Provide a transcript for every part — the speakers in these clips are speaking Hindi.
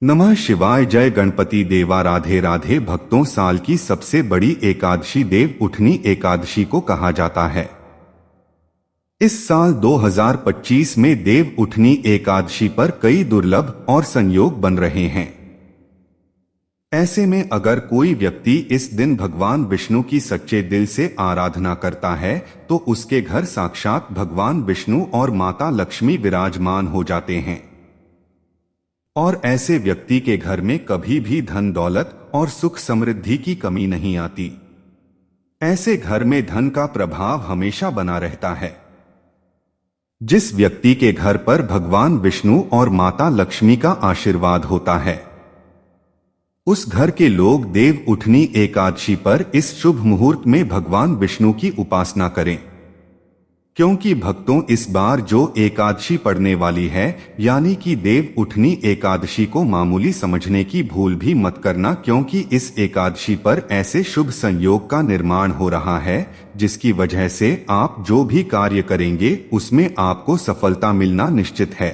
नमः शिवाय। जय गणपति देवा। राधे राधे भक्तों, साल की सबसे बड़ी एकादशी देव उठनी एकादशी को कहा जाता है। इस साल 2025 में देव उठनी एकादशी पर कई दुर्लभ और संयोग बन रहे हैं। ऐसे में अगर कोई व्यक्ति इस दिन भगवान विष्णु की सच्चे दिल से आराधना करता है तो उसके घर साक्षात भगवान विष्णु और माता लक्ष्मी विराजमान हो जाते हैं और ऐसे व्यक्ति के घर में कभी भी धन दौलत और सुख समृद्धि की कमी नहीं आती। ऐसे घर में धन का प्रभाव हमेशा बना रहता है। जिस व्यक्ति के घर पर भगवान विष्णु और माता लक्ष्मी का आशीर्वाद होता है, उस घर के लोग देव उठनी एकादशी पर इस शुभ मुहूर्त में भगवान विष्णु की उपासना करें, क्योंकि भक्तों इस बार जो एकादशी पड़ने वाली है यानी कि देव उठनी एकादशी को मामूली समझने की भूल भी मत करना, क्योंकि इस एकादशी पर ऐसे शुभ संयोग का निर्माण हो रहा है जिसकी वजह से आप जो भी कार्य करेंगे उसमें आपको सफलता मिलना निश्चित है।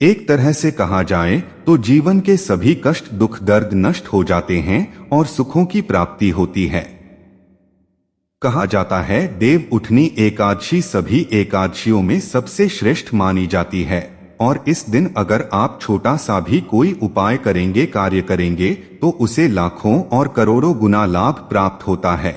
एक तरह से कहा जाए तो जीवन के सभी कष्ट दुख दर्द नष्ट हो जाते हैं और सुखों की प्राप्ति होती है। कहा जाता है देव उठनी एकादशी सभी एकादशियों में सबसे श्रेष्ठ मानी जाती है और इस दिन अगर आप छोटा सा भी कोई उपाय करेंगे, कार्य करेंगे तो उसे लाखों और करोड़ों गुना लाभ प्राप्त होता है।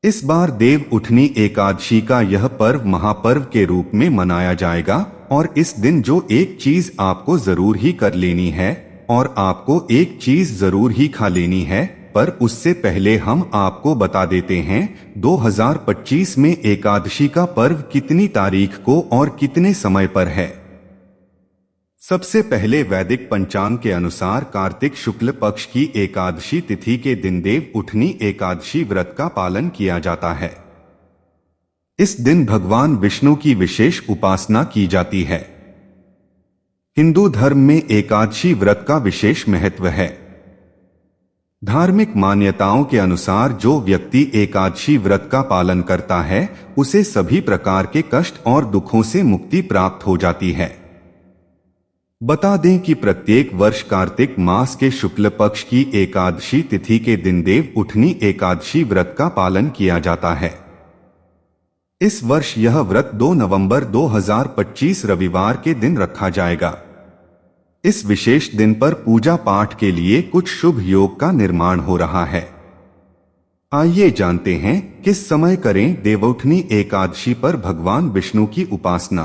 इस बार देव उठनी एकादशी का यह पर्व महापर्व के रूप में मनाया जाएगा और इस दिन जो एक चीज आपको जरूर ही कर लेनी है और आपको एक चीज जरूर ही खा लेनी है, पर उससे पहले हम आपको बता देते हैं 2025 में एकादशी का पर्व कितनी तारीख को और कितने समय पर है। सबसे पहले वैदिक पंचांग के अनुसार कार्तिक शुक्ल पक्ष की एकादशी तिथि के दिन देव उठनी एकादशी व्रत का पालन किया जाता है। इस दिन भगवान विष्णु की विशेष उपासना की जाती है। हिंदू धर्म में एकादशी व्रत का विशेष महत्व है। धार्मिक मान्यताओं के अनुसार जो व्यक्ति एकादशी व्रत का पालन करता है उसे सभी प्रकार के कष्ट और दुखों से मुक्ति प्राप्त हो जाती है। बता दें कि प्रत्येक वर्ष कार्तिक मास के शुक्ल पक्ष की एकादशी तिथि के दिन देव उठनी एकादशी व्रत का पालन किया जाता है। इस वर्ष यह व्रत 2 नवंबर 2025 रविवार के दिन रखा जाएगा। इस विशेष दिन पर पूजा पाठ के लिए कुछ शुभ योग का निर्माण हो रहा है। आइए जानते हैं किस समय करें देवउठनी एकादशी पर भगवान विष्णु की उपासना।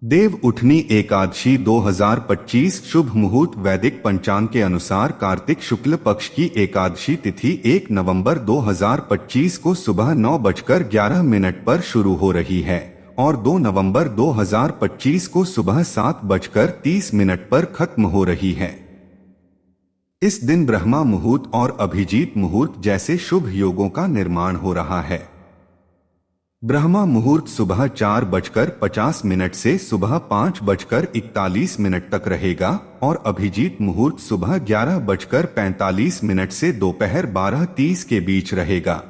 देव उठनी एकादशी 2025 शुभ मुहूर्त वैदिक पंचांग के अनुसार कार्तिक शुक्ल पक्ष की एकादशी तिथि 1 नवंबर 2025 को सुबह 9:11 पर शुरू हो रही है और 2 नवंबर 2025 को सुबह 7:30 पर खत्म हो रही है। इस दिन ब्रह्मा मुहूर्त और अभिजीत मुहूर्त जैसे शुभ योगों का निर्माण हो रहा है। ब्रह्मा मुहूर्त सुबह 4:50 से सुबह 5:41 तक रहेगा और अभिजीत मुहूर्त सुबह 11:45 से दोपहर 12:30 के बीच रहेगा।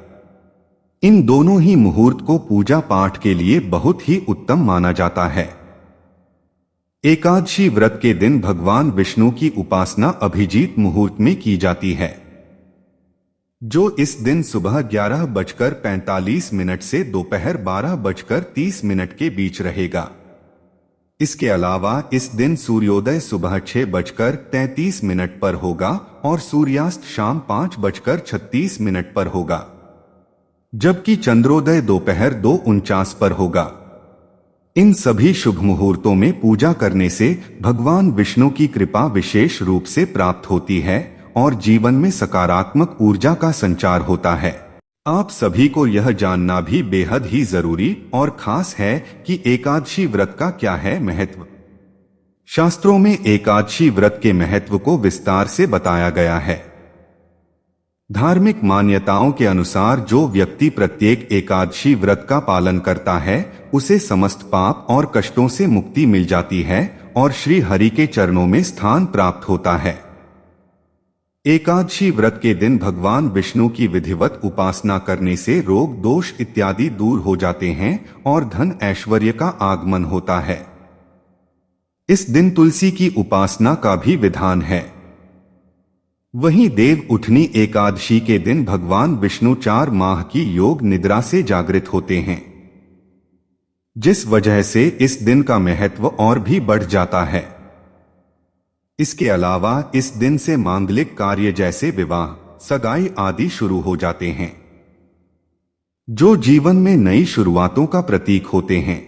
इन दोनों ही मुहूर्त को पूजा पाठ के लिए बहुत ही उत्तम माना जाता है। एकादशी व्रत के दिन भगवान विष्णु की उपासना अभिजीत मुहूर्त में की जाती है, जो इस दिन सुबह 11:45 से दोपहर 12:30 के बीच रहेगा। इसके अलावा इस दिन सूर्योदय सुबह 6:33 पर होगा और सूर्यास्त शाम 5:36 पर होगा, जबकि चंद्रोदय दोपहर 2:49 पर होगा। इन सभी शुभ मुहूर्तों में पूजा करने से भगवान विष्णु की कृपा विशेष रूप से प्राप्त होती है और जीवन में सकारात्मक ऊर्जा का संचार होता है। आप सभी को यह जानना भी बेहद ही जरूरी और खास है कि एकादशी व्रत का क्या है महत्व। शास्त्रों में एकादशी व्रत के महत्व को विस्तार से बताया गया है। धार्मिक मान्यताओं के अनुसार जो व्यक्ति प्रत्येक एकादशी व्रत का पालन करता है उसे समस्त पाप और कष्टों से मुक्ति मिल जाती है और श्री हरि के चरणों में स्थान प्राप्त होता है। एकादशी व्रत के दिन भगवान विष्णु की विधिवत उपासना करने से रोग दोष इत्यादि दूर हो जाते हैं और धन ऐश्वर्य का आगमन होता है। इस दिन तुलसी की उपासना का भी विधान है। वहीं देव उठनी एकादशी के दिन भगवान विष्णु 4 माह की योग निद्रा से जागृत होते हैं, जिस वजह से इस दिन का महत्व और भी बढ़ जाता है। इसके अलावा इस दिन से मांगलिक कार्य जैसे विवाह, सगाई आदि शुरू हो जाते हैं, जो जीवन में नई शुरुआतों का प्रतीक होते हैं।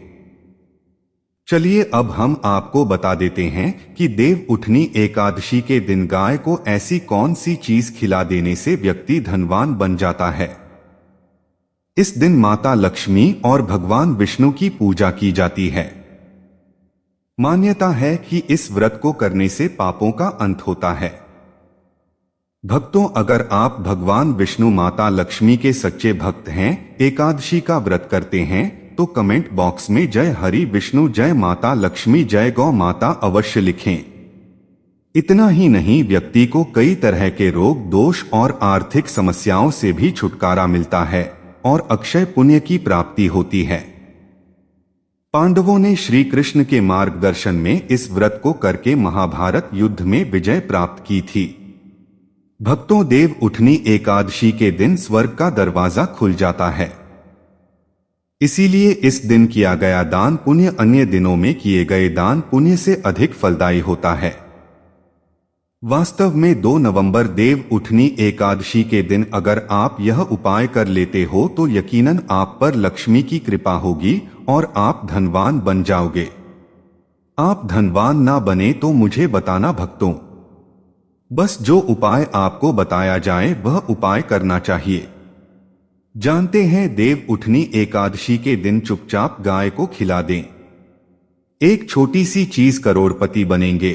चलिए अब हम आपको बता देते हैं कि देव उठनी एकादशी के दिन गाय को ऐसी कौन सी चीज खिला देने से व्यक्ति धनवान बन जाता है। इस दिन माता लक्ष्मी और भगवान विष्णु की पूजा की जाती है। मान्यता है कि इस व्रत को करने से पापों का अंत होता है। भक्तों, अगर आप भगवान विष्णु माता लक्ष्मी के सच्चे भक्त हैं, एकादशी का व्रत करते हैं, तो कमेंट बॉक्स में जय हरि विष्णु, जय माता लक्ष्मी, जय गौ माता अवश्य लिखें। इतना ही नहीं, व्यक्ति को कई तरह के रोग, दोष और आर्थिक समस्याओं से भी छुटकारा मिलता है और अक्षय पुण्य की प्राप्ति होती है। पांडवों ने श्री कृष्ण के मार्गदर्शन में इस व्रत को करके महाभारत युद्ध में विजय प्राप्त की थी। भक्तों, देव उठनी एकादशी के दिन स्वर्ग का दरवाजा खुल जाता है। इसीलिए इस दिन किया गया दान पुण्य अन्य दिनों में किए गए दान पुण्य से अधिक फलदायी होता है। वास्तव में 2 नवंबर देव उठनी एकादशी के दिन अगर आप यह उपाय कर लेते हो तो यकीनन आप पर लक्ष्मी की कृपा होगी और आप धनवान बन जाओगे। आप धनवान ना बने तो मुझे बताना भक्तों। बस जो उपाय आपको बताया जाए वह उपाय करना चाहिए। जानते हैं, देव उठनी एकादशी के दिन चुपचाप गाय को खिला दें। एक छोटी सी चीज करोड़पति बनेंगे।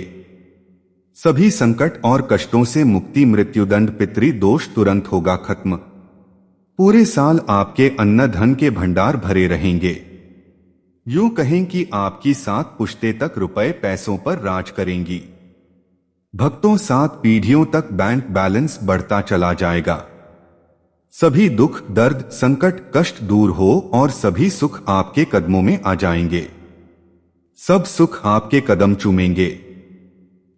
सभी संकट और कष्टों से मुक्ति, मृत्युदंड, पितृदोष तुरंत होगा खत्म। पूरे साल आपके अन्न धन के भंडार भरे रहेंगे। यूं कहें कि आपकी 7 पुश्ते तक रुपए पैसों पर राज करेंगी। भक्तों, 7 पीढ़ियों तक बैंक बैलेंस बढ़ता चला जाएगा। सभी दुख, दर्द, संकट, कष्ट दूर हो और सभी सुख आपके कदमों में आ जाएंगे। सब सुख आपके कदम चूमेंगे।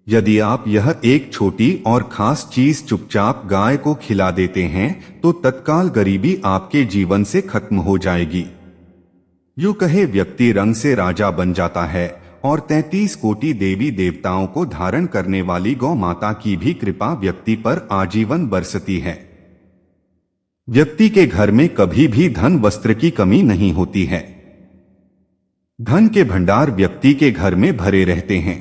यदि आप यह एक छोटी और खास चीज चुपचाप गाय को खिला देते हैं तो तत्काल गरीबी आपके जीवन से खत्म हो जाएगी। यूं कहे, व्यक्ति रंग से राजा बन जाता है और 33 कोटि देवी देवताओं को धारण करने वाली गौ माता की भी कृपा व्यक्ति पर आजीवन बरसती है। व्यक्ति के घर में कभी भी धन वस्त्र की कमी नहीं होती है। धन के भंडार व्यक्ति के घर में भरे रहते हैं।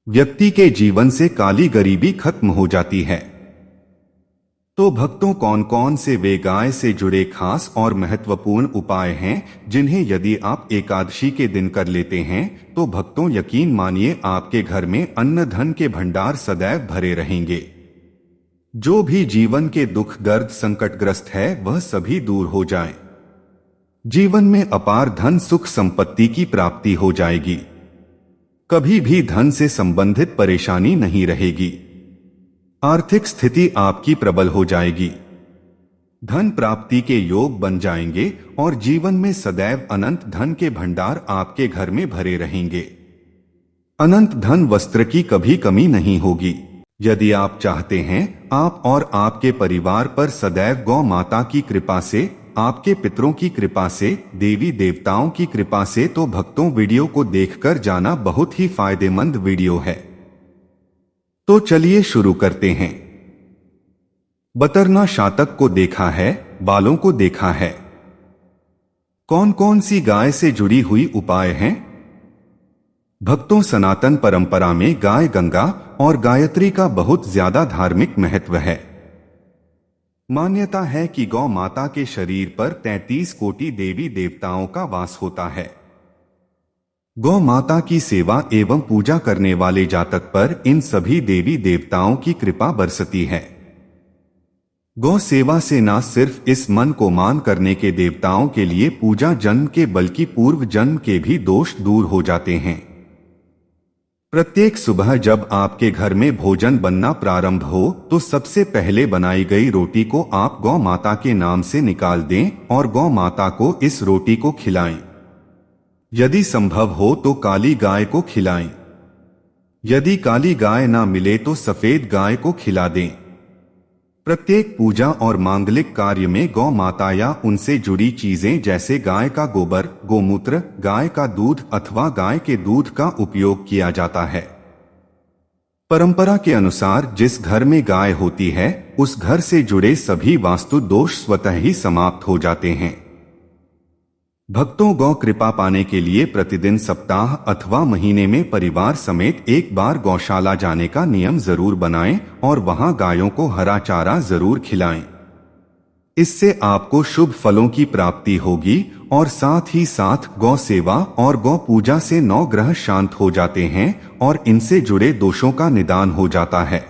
व्यक्ति के जीवन से काली गरीबी खत्म हो जाती है। तो भक्तों, कौन कौन से वे गाय से जुड़े खास और महत्वपूर्ण उपाय हैं जिन्हें यदि आप एकादशी के दिन कर लेते हैं तो भक्तों यकीन मानिए आपके घर में अन्न धन के भंडार सदैव भरे रहेंगे। जो भी जीवन के दुख, दर्द, संकटग्रस्त है वह सभी दूर हो जाएं। जीवन में अपार धन, सुख, संपत्ति की प्राप्ति हो जाएगी। कभी भी धन से संबंधित परेशानी नहीं रहेगी। आर्थिक स्थिति आपकी प्रबल हो जाएगी। धन प्राप्ति के योग बन जाएंगे और जीवन में सदैव अनंत धन के भंडार आपके घर में भरे रहेंगे। अनंत धन वस्त्र की कभी कमी नहीं होगी। यदि आप चाहते हैं आप और आपके परिवार पर सदैव गौ माता की कृपा से, आपके पितरों की कृपा से, देवी देवताओं की कृपा से, तो भक्तों वीडियो को देखकर जाना बहुत ही फायदेमंद वीडियो है। तो चलिए शुरू करते हैं। बतरना शातक को देखा है, बालों को देखा है। कौन कौन सी गाय से जुड़ी हुई उपाय हैं? भक्तों, सनातन परंपरा में गाय, गंगा और गायत्री का बहुत ज्यादा धार्मिक महत्व है। मान्यता है कि गौ माता के शरीर पर 33 कोटि देवी देवताओं का वास होता है। गौ माता की सेवा एवं पूजा करने वाले जातक पर इन सभी देवी देवताओं की कृपा बरसती है। गौ सेवा से न सिर्फ इस मन को मान करने के देवताओं के लिए पूजा जन्म के बल्कि पूर्व जन्म के भी दोष दूर हो जाते हैं। प्रत्येक सुबह जब आपके घर में भोजन बनना प्रारंभ हो तो सबसे पहले बनाई गई रोटी को आप गौ माता के नाम से निकाल दें और गौ माता को इस रोटी को खिलाएं। यदि संभव हो तो काली गाय को खिलाएं। यदि काली गाय ना मिले तो सफेद गाय को खिला दें। प्रत्येक पूजा और मांगलिक कार्य में गौ माता या उनसे जुड़ी चीजें जैसे गाय का गोबर, गोमूत्र, गाय का दूध अथवा गाय के दूध का उपयोग किया जाता है। परंपरा के अनुसार जिस घर में गाय होती है उस घर से जुड़े सभी वास्तु दोष स्वतः ही समाप्त हो जाते हैं। भक्तों, गौ कृपा पाने के लिए प्रतिदिन, सप्ताह अथवा महीने में परिवार समेत एक बार गौशाला जाने का नियम जरूर बनाएं और वहां गायों को हरा चारा जरूर खिलाएं। इससे आपको शुभ फलों की प्राप्ति होगी और साथ ही साथ गौ सेवा और गौ पूजा से 9 ग्रह शांत हो जाते हैं और इनसे जुड़े दोषों का निदान हो जाता है।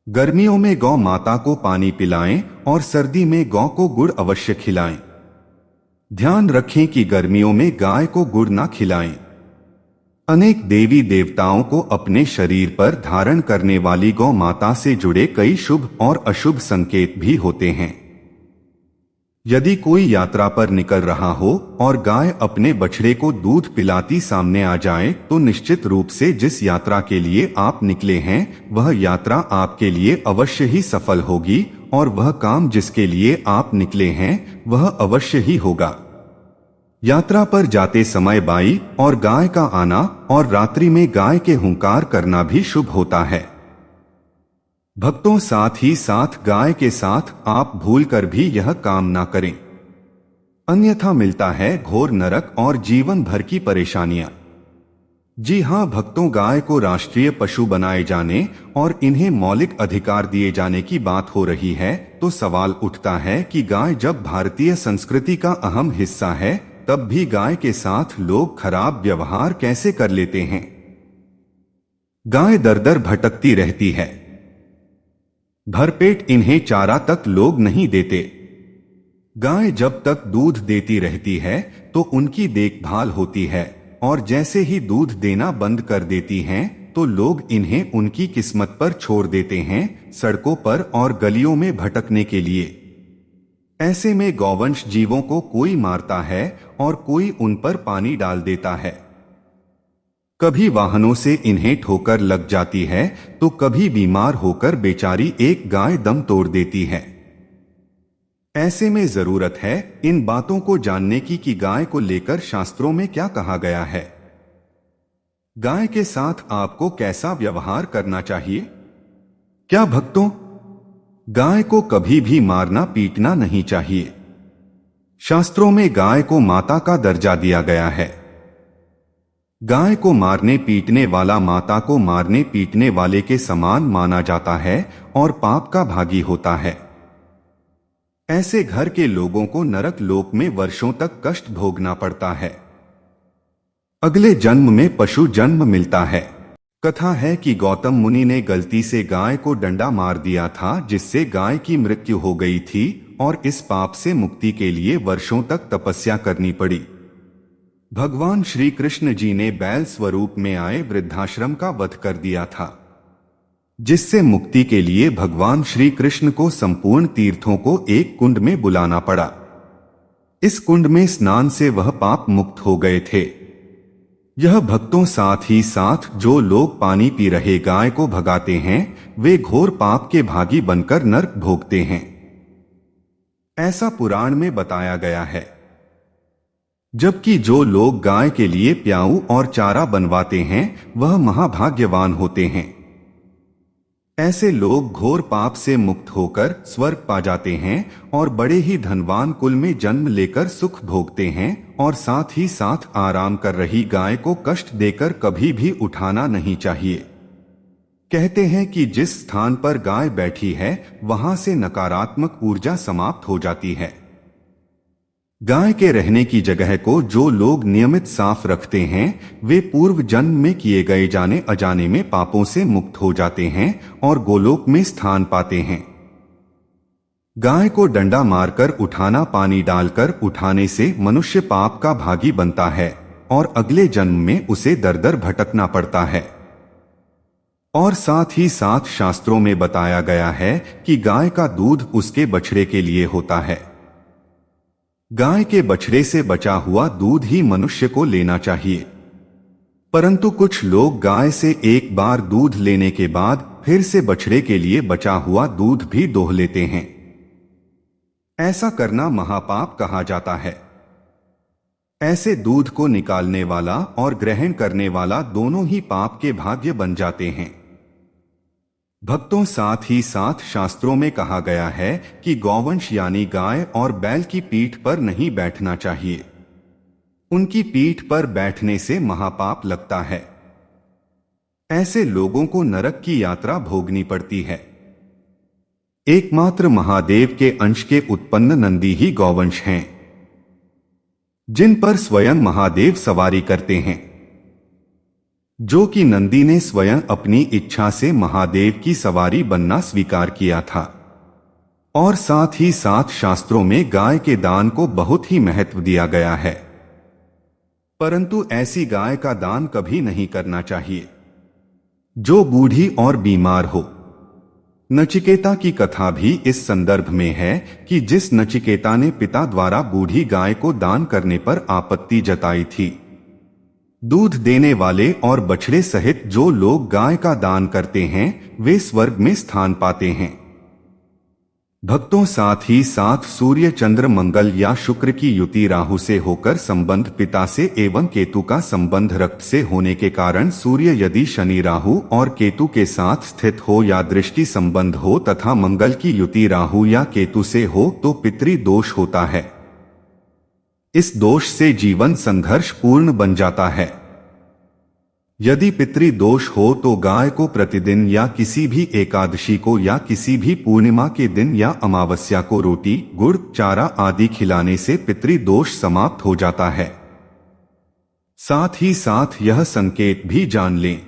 गर्मियों में गौ माता को पानी पिलाएं और सर्दी में गौ को गुड़ अवश्य खिलाएं। ध्यान रखें कि गर्मियों में गाय को गुड़ ना खिलाएं। अनेक देवी देवताओं को अपने शरीर पर धारण करने वाली गौ माता से जुड़े कई शुभ और अशुभ संकेत भी होते हैं। यदि कोई यात्रा पर निकल रहा हो और गाय अपने बछड़े को दूध पिलाती सामने आ जाए तो निश्चित रूप से जिस यात्रा के लिए आप निकले हैं वह यात्रा आपके लिए अवश्य ही सफल होगी और वह काम जिसके लिए आप निकले हैं वह अवश्य ही होगा। यात्रा पर जाते समय बाई और गाय का आना और रात्रि में गाय के हुंकार करना भी शुभ होता है। भक्तों, साथ ही साथ गाय के साथ आप भूलकर भी यह काम ना करें, अन्यथा मिलता है घोर नरक और जीवन भर की परेशानियां। जी हां भक्तों, गाय को राष्ट्रीय पशु बनाए जाने और इन्हें मौलिक अधिकार दिए जाने की बात हो रही है तो सवाल उठता है कि गाय जब भारतीय संस्कृति का अहम हिस्सा है तब भी गाय के साथ लोग खराब व्यवहार कैसे कर लेते हैं। गाय दर दर भटकती रहती है, भरपेट इन्हें चारा तक लोग नहीं देते। गाय जब तक दूध देती रहती है तो उनकी देखभाल होती है और जैसे ही दूध देना बंद कर देती हैं तो लोग इन्हें उनकी किस्मत पर छोड़ देते हैं, सड़कों पर और गलियों में भटकने के लिए। ऐसे में गौवंश जीवों को कोई मारता है और कोई उन पर पानी डाल देता है। कभी वाहनों से इन्हें ठोकर लग जाती है तो कभी बीमार होकर बेचारी एक गाय दम तोड़ देती है। ऐसे में जरूरत है इन बातों को जानने की कि गाय को लेकर शास्त्रों में क्या कहा गया है। गाय के साथ आपको कैसा व्यवहार करना चाहिए। क्या भक्तों, गाय को कभी भी मारना पीटना नहीं चाहिए। शास्त्रों में गाय को माता का दर्जा दिया गया है। गाय को मारने पीटने वाला माता को मारने पीटने वाले के समान माना जाता है और पाप का भागी होता है। ऐसे घर के लोगों को नरक लोक में वर्षों तक कष्ट भोगना पड़ता है। अगले जन्म में पशु जन्म मिलता है। कथा है कि गौतम मुनि ने गलती से गाय को डंडा मार दिया था जिससे गाय की मृत्यु हो गई थी और इस पाप से मुक्ति के लिए वर्षों तक तपस्या करनी पड़ी। भगवान श्री कृष्ण जी ने बैल स्वरूप में आए वृद्धाश्रम का वध कर दिया था, जिससे मुक्ति के लिए भगवान श्री कृष्ण को संपूर्ण तीर्थों को एक कुंड में बुलाना पड़ा। इस कुंड में स्नान से वह पाप मुक्त हो गए थे। यह भक्तों, साथ ही साथ जो लोग पानी पी रहे गाय को भगाते हैं वे घोर पाप के भागी बनकर नरक भोगते हैं, ऐसा पुराण में बताया गया है। जबकि जो लोग गाय के लिए प्याऊ और चारा बनवाते हैं वह महाभाग्यवान होते हैं। ऐसे लोग घोर पाप से मुक्त होकर स्वर्ग पा जाते हैं और बड़े ही धनवान कुल में जन्म लेकर सुख भोगते हैं और साथ ही साथ आराम कर रही गाय को कष्ट देकर कभी भी उठाना नहीं चाहिए। कहते हैं कि जिस स्थान पर गाय बैठी है वहां से नकारात्मक ऊर्जा समाप्त हो जाती है। गाय के रहने की जगह को जो लोग नियमित साफ रखते हैं वे पूर्व जन्म में किए गए जाने अजाने में पापों से मुक्त हो जाते हैं और गोलोक में स्थान पाते हैं। गाय को डंडा मारकर उठाना, पानी डालकर उठाने से मनुष्य पाप का भागी बनता है और अगले जन्म में उसे दर दर भटकना पड़ता है। और साथ ही साथ शास्त्रों में बताया गया है कि गाय का दूध उसके बछड़े के लिए होता है। गाय के बछड़े से बचा हुआ दूध ही मनुष्य को लेना चाहिए, परंतु कुछ लोग गाय से एक बार दूध लेने के बाद फिर से बछड़े के लिए बचा हुआ दूध भी दोह लेते हैं। ऐसा करना महापाप कहा जाता है। ऐसे दूध को निकालने वाला और ग्रहण करने वाला दोनों ही पाप के भाग्य बन जाते हैं। भक्तों, साथ ही साथ शास्त्रों में कहा गया है कि गौवंश यानी गाय और बैल की पीठ पर नहीं बैठना चाहिए। उनकी पीठ पर बैठने से महापाप लगता है। ऐसे लोगों को नरक की यात्रा भोगनी पड़ती है। एकमात्र महादेव के अंश के उत्पन्न नंदी ही गौवंश हैं, जिन पर स्वयं महादेव सवारी करते हैं, जो कि नंदी ने स्वयं अपनी इच्छा से महादेव की सवारी बनना स्वीकार किया था। और साथ ही साथ शास्त्रों में गाय के दान को बहुत ही महत्व दिया गया है, परंतु ऐसी गाय का दान कभी नहीं करना चाहिए जो बूढ़ी और बीमार हो। नचिकेता की कथा भी इस संदर्भ में है कि जिस नचिकेता ने पिता द्वारा बूढ़ी गाय को दान करने पर आपत्ति जताई थी। दूध देने वाले और बछड़े सहित जो लोग गाय का दान करते हैं वे स्वर्ग में स्थान पाते हैं। भक्तों, साथ ही साथ सूर्य, चंद्र, मंगल या शुक्र की युति राहु से होकर संबंध पिता से एवं केतु का संबंध रक्त से होने के कारण सूर्य यदि शनि, राहु और केतु के साथ स्थित हो या दृष्टि संबंध हो तथा मंगल की युति राहु या केतु से हो तो पितृ दोष होता है। इस दोष से जीवन संघर्ष पूर्ण बन जाता है। यदि पितृ दोष हो तो गाय को प्रतिदिन या किसी भी एकादशी को या किसी भी पूर्णिमा के दिन या अमावस्या को रोटी, गुड़, चारा आदि खिलाने से पितृ दोष समाप्त हो जाता है। साथ ही साथ यह संकेत भी जान लें,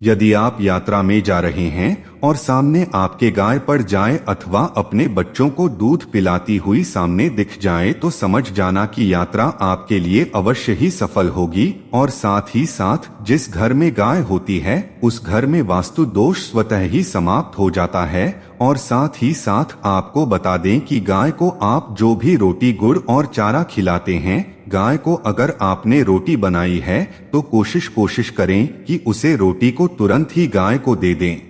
यदि आप यात्रा में जा रहे हैं और सामने आपके गाय पड़ जाए अथवा अपने बच्चों को दूध पिलाती हुई सामने दिख जाए तो समझ जाना कि यात्रा आपके लिए अवश्य ही सफल होगी। और साथ ही साथ जिस घर में गाय होती है उस घर में वास्तु दोष स्वतः ही समाप्त हो जाता है। और साथ ही साथ आपको बता दें कि गाय को आप जो भी रोटी, गुड़ और चारा खिलाते हैं, गाय को अगर आपने रोटी बनाई है तो कोशिश करें कि उसे रोटी को तुरंत ही गाय को दे दें।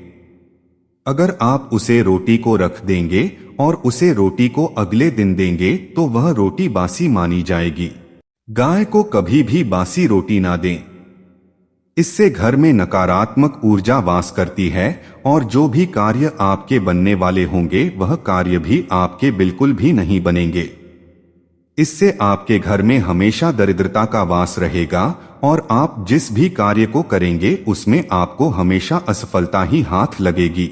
अगर आप उसे रोटी को रख देंगे और उसे रोटी को अगले दिन देंगे तो वह रोटी बासी मानी जाएगी। गाय को कभी भी बासी रोटी ना दें, इससे घर में नकारात्मक ऊर्जा वास करती है और जो भी कार्य आपके बनने वाले होंगे वह कार्य भी आपके बिल्कुल भी नहीं बनेंगे। इससे आपके घर में हमेशा दरिद्रता का वास रहेगा और आप जिस भी कार्य को करेंगे उसमें आपको हमेशा असफलता ही हाथ लगेगी।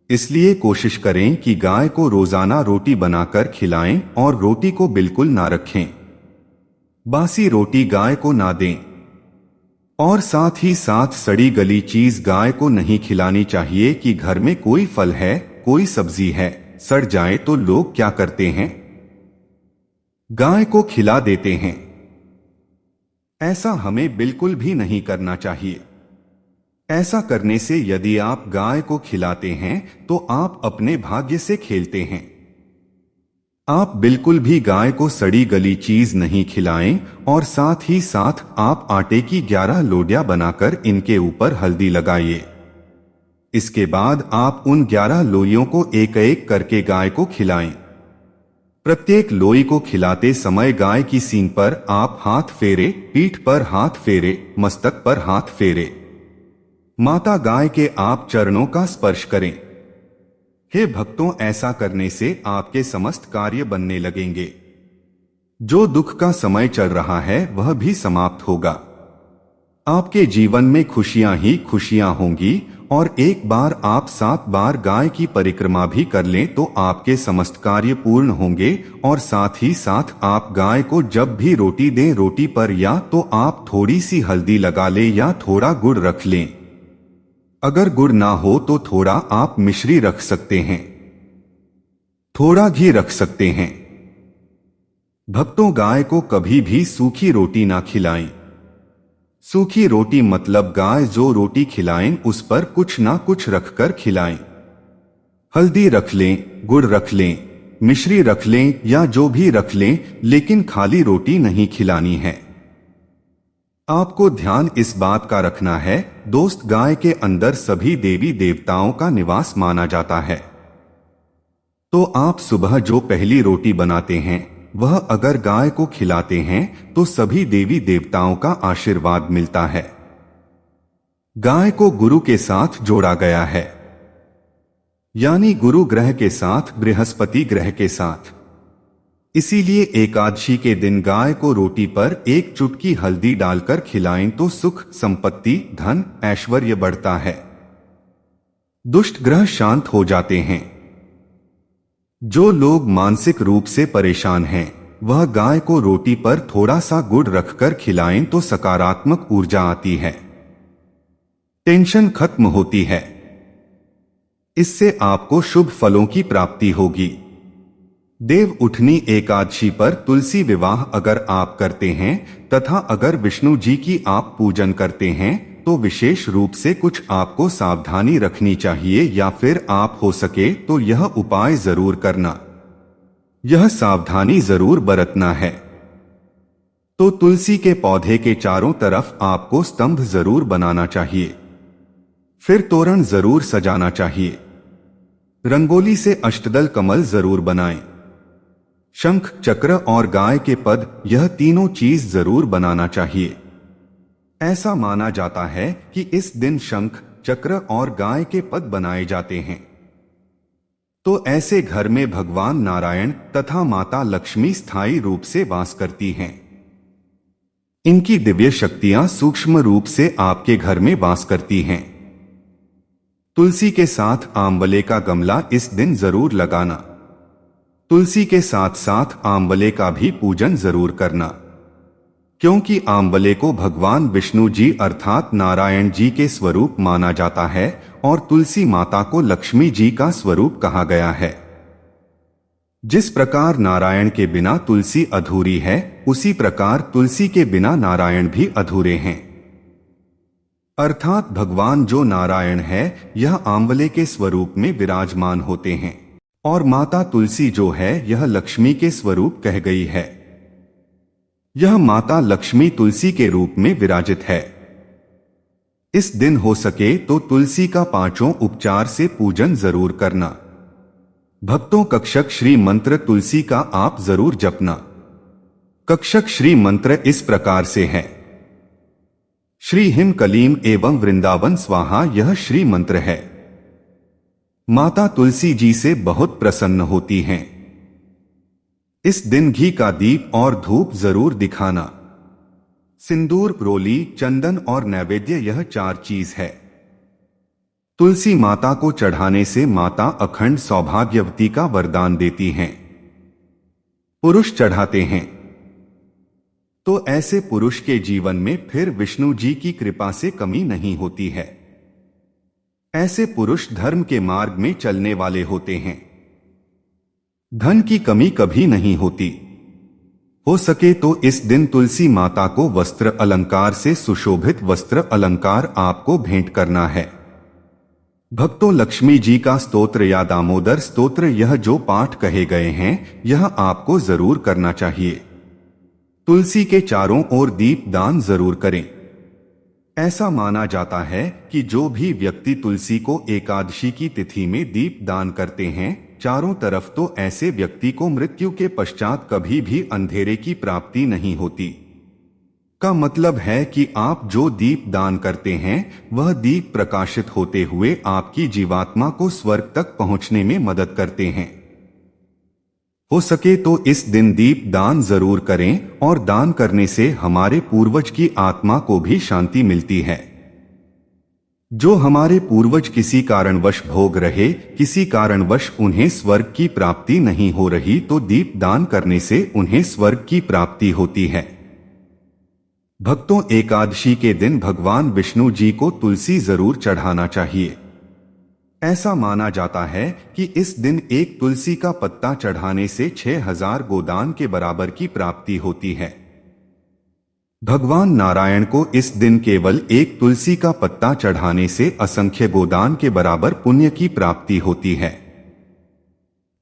इसलिए कोशिश करें कि गाय को रोजाना रोटी बनाकर खिलाएं और रोटी को बिल्कुल ना रखें। बासी रोटी गाय को ना दें और साथ ही साथ सड़ी गली चीज गाय को नहीं खिलानी चाहिए। कि घर में कोई फल है, कोई सब्जी है, सड़ जाए तो लोग क्या करते हैं, गाय को खिला देते हैं। ऐसा हमें बिल्कुल भी नहीं करना चाहिए। ऐसा करने से यदि आप गाय को खिलाते हैं तो आप अपने भाग्य से खेलते हैं। आप बिल्कुल भी गाय को सड़ी गली चीज नहीं खिलाएं और साथ ही साथ आप आटे की 11 लोडियां बनाकर इनके ऊपर हल्दी लगाइए। इसके बाद आप उन 11 लोइयों को एक एक करके गाय को खिलाएं। प्रत्येक लोई को खिलाते समय गाय की सींग पर आप हाथ फेरे, पीठ पर हाथ फेरे, मस्तक पर हाथ फेरे। माता गाय के आप चरणों का स्पर्श करें। हे भक्तों, ऐसा करने से आपके समस्त कार्य बनने लगेंगे। जो दुख का समय चल रहा है वह भी समाप्त होगा। आपके जीवन में खुशियां ही खुशियां होंगी। और एक बार आप 7 बार गाय की परिक्रमा भी कर लें तो आपके समस्त कार्य पूर्ण होंगे। और साथ ही साथ आप गाय को जब भी रोटी दें, रोटी पर या तो आप थोड़ी सी हल्दी लगा लें या थोड़ा गुड़ रख लें। अगर गुड़ ना हो तो थोड़ा आप मिश्री रख सकते हैं, थोड़ा घी रख सकते हैं। भक्तों, गाय को कभी भी सूखी रोटी ना खिलाएं। सूखी रोटी मतलब गाय जो रोटी खिलाएं उस पर कुछ ना कुछ रखकर खिलाएं। हल्दी रख लें, गुड़ रख लें, मिश्री रख लें या जो भी रख लें, लेकिन खाली रोटी नहीं खिलानी है। आपको ध्यान इस बात का रखना है, दोस्त, गाय के अंदर सभी देवी देवताओं का निवास माना जाता है। तो आप सुबह जो पहली रोटी बनाते हैं वह अगर गाय को खिलाते हैं तो सभी देवी देवताओं का आशीर्वाद मिलता है। गाय को गुरु के साथ जोड़ा गया है, यानी गुरु ग्रह के साथ, बृहस्पति ग्रह के साथ। इसीलिए एकादशी के दिन गाय को रोटी पर एक चुटकी हल्दी डालकर खिलाएं तो सुख, संपत्ति, धन, ऐश्वर्य बढ़ता है। दुष्ट ग्रह शांत हो जाते हैं। जो लोग मानसिक रूप से परेशान हैं वह गाय को रोटी पर थोड़ा सा गुड़ रखकर खिलाएं तो सकारात्मक ऊर्जा आती है, टेंशन खत्म होती है। इससे आपको शुभ फलों की प्राप्ति होगी। देव उठनी एकादशी पर तुलसी विवाह अगर आप करते हैं तथा अगर विष्णु जी की आप पूजन करते हैं तो विशेष रूप से कुछ आपको सावधानी रखनी चाहिए, या फिर आप हो सके तो यह उपाय जरूर करना, यह सावधानी जरूर बरतना है। तो तुलसी के पौधे के चारों तरफ आपको स्तंभ जरूर बनाना चाहिए, फिर तोरण जरूर सजाना चाहिए। रंगोली से अष्टदल कमल जरूर बनाएं। शंख, चक्र और गाय के पद, यह तीनों चीज जरूर बनाना चाहिए। ऐसा माना जाता है कि इस दिन शंख, चक्र और गाय के पद बनाए जाते हैं। तो ऐसे घर में भगवान नारायण तथा माता लक्ष्मी स्थायी रूप से वास करती हैं। इनकी दिव्य शक्तियां सूक्ष्म रूप से आपके घर में वास करती हैं। तुलसी के साथ आंवले का गमला इस दिन जरूर लगाना। तुलसी के साथ साथ आंवले का भी पूजन जरूर करना, क्योंकि आंवले को भगवान विष्णु जी अर्थात नारायण जी के स्वरूप माना जाता है और तुलसी माता को लक्ष्मी जी का स्वरूप कहा गया है। जिस प्रकार नारायण के बिना तुलसी अधूरी है, उसी प्रकार तुलसी के बिना नारायण भी अधूरे हैं। अर्थात भगवान जो नारायण है यह आंवले के स्वरूप में विराजमान होते हैं, और माता तुलसी जो है यह लक्ष्मी के स्वरूप कह गई है। यह माता लक्ष्मी तुलसी के रूप में विराजित है। इस दिन हो सके तो तुलसी का 5 उपचार से पूजन जरूर करना। भक्तों, कक्षक श्री मंत्र तुलसी का आप जरूर जपना। कक्षक श्री मंत्र इस प्रकार से है: श्री हिम कलीम एवं वृंदावन स्वाहा, यह श्री मंत्र है। माता तुलसी जी से बहुत प्रसन्न होती हैं। इस दिन घी का दीप और धूप जरूर दिखाना। सिंदूर, रोली, चंदन और नैवेद्य, यह 4 चीज है। तुलसी माता को चढ़ाने से माता अखंड सौभाग्यवती का वरदान देती हैं। पुरुष चढ़ाते हैं तो ऐसे पुरुष के जीवन में फिर विष्णु जी की कृपा से कमी नहीं होती है। ऐसे पुरुष धर्म के मार्ग में चलने वाले होते हैं। धन की कमी कभी नहीं होती। हो सके तो इस दिन तुलसी माता को वस्त्र अलंकार से सुशोभित वस्त्र अलंकार आपको भेंट करना है। भक्तों, लक्ष्मी जी का स्तोत्र या दामोदर स्तोत्र, यह जो पाठ कहे गए हैं यह आपको जरूर करना चाहिए। तुलसी के चारों ओर दीप दान जरूर करें। ऐसा माना जाता है कि जो भी व्यक्ति तुलसी को एकादशी की तिथि में दीप दान करते हैं चारों तरफ, तो ऐसे व्यक्ति को मृत्यु के पश्चात कभी भी अंधेरे की प्राप्ति नहीं होती। का मतलब है कि आप जो दीप दान करते हैं वह दीप प्रकाशित होते हुए आपकी जीवात्मा को स्वर्ग तक पहुंचने में मदद करते हैं। हो सके तो इस दिन दीप दान जरूर करें, और दान करने से हमारे पूर्वज की आत्मा को भी शांति मिलती है। जो हमारे पूर्वज किसी कारणवश भोग रहे, किसी कारणवश उन्हें स्वर्ग की प्राप्ति नहीं हो रही, तो दीप दान करने से उन्हें स्वर्ग की प्राप्ति होती है। भक्तों, एकादशी के दिन भगवान विष्णु जी को तुलसी जरूर चढ़ाना चाहिए। ऐसा माना जाता है कि इस दिन एक तुलसी का पत्ता चढ़ाने से 6000 गोदान के बराबर की प्राप्ति होती है। भगवान नारायण को इस दिन केवल एक तुलसी का पत्ता चढ़ाने से असंख्य गोदान के बराबर पुण्य की प्राप्ति होती है।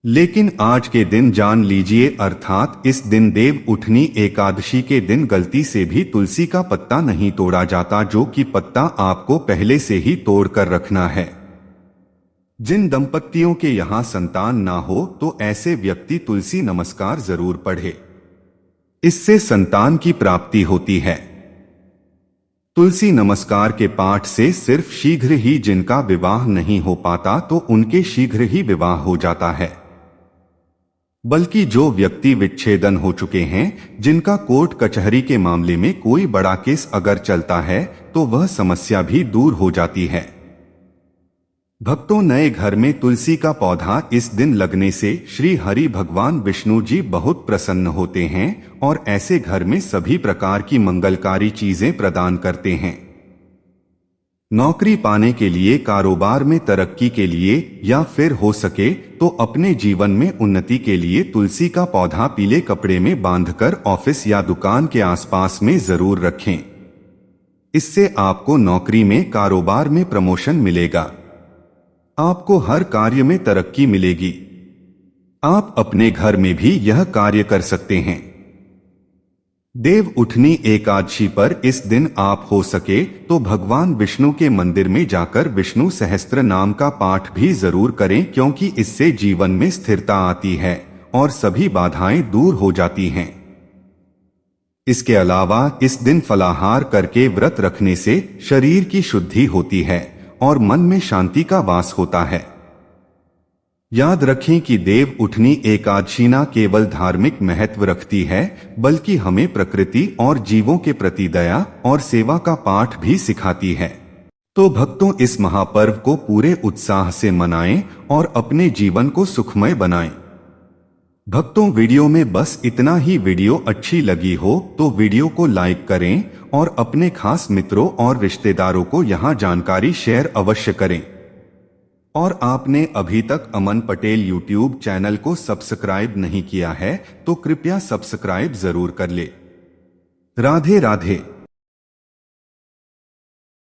लेकिन आज के दिन जान लीजिए, अर्थात इस दिन देव उठनी एकादशी के दिन गलती से भी तुलसी का पत्ता नहीं तोड़ा जाता, जो कि पत्ता आपको पहले से ही तोड़ कर रखना है। जिन दंपतियों के यहाँ संतान ना हो तो ऐसे व्यक्ति तुलसी नमस्कार जरूर पढ़े, इससे संतान की प्राप्ति होती है। तुलसी नमस्कार के पाठ से सिर्फ शीघ्र ही जिनका विवाह नहीं हो पाता तो उनके शीघ्र ही विवाह हो जाता है, बल्कि जो व्यक्ति विच्छेदन हो चुके हैं, जिनका कोर्ट कचहरी के मामले में कोई बड़ा केस अगर चलता है तो वह समस्या भी दूर हो जाती है। भक्तों, नए घर में तुलसी का पौधा इस दिन लगने से श्री हरि भगवान विष्णु जी बहुत प्रसन्न होते हैं और ऐसे घर में सभी प्रकार की मंगलकारी चीजें प्रदान करते हैं। नौकरी पाने के लिए, कारोबार में तरक्की के लिए या फिर हो सके तो अपने जीवन में उन्नति के लिए तुलसी का पौधा पीले कपड़े में बांधकर ऑफिस या दुकान के आसपास में जरूर रखें। इससे आपको नौकरी में, कारोबार में प्रमोशन मिलेगा, आपको हर कार्य में तरक्की मिलेगी। आप अपने घर में भी यह कार्य कर सकते हैं। देव उठनी एकादशी पर इस दिन आप हो सके तो भगवान विष्णु के मंदिर में जाकर विष्णु सहस्त्र नाम का पाठ भी जरूर करें, क्योंकि इससे जीवन में स्थिरता आती है और सभी बाधाएं दूर हो जाती हैं। इसके अलावा इस दिन फलाहार करके व्रत रखने से शरीर की शुद्धि होती है और मन में शांति का वास होता है। याद रखें कि देव उठनी एकादशी न केवल धार्मिक महत्व रखती है, बल्कि हमें प्रकृति और जीवों के प्रति दया और सेवा का पाठ भी सिखाती है। तो भक्तों, इस महापर्व को पूरे उत्साह से मनाएं और अपने जीवन को सुखमय बनाएं। भक्तों, वीडियो में बस इतना ही। वीडियो अच्छी लगी हो तो वीडियो को लाइक करें और अपने खास मित्रों और रिश्तेदारों को यहां जानकारी शेयर अवश्य करें। और आपने अभी तक अमन पटेल यूट्यूब चैनल को सब्सक्राइब नहीं किया है तो कृपया सब्सक्राइब जरूर कर ले। राधे राधे।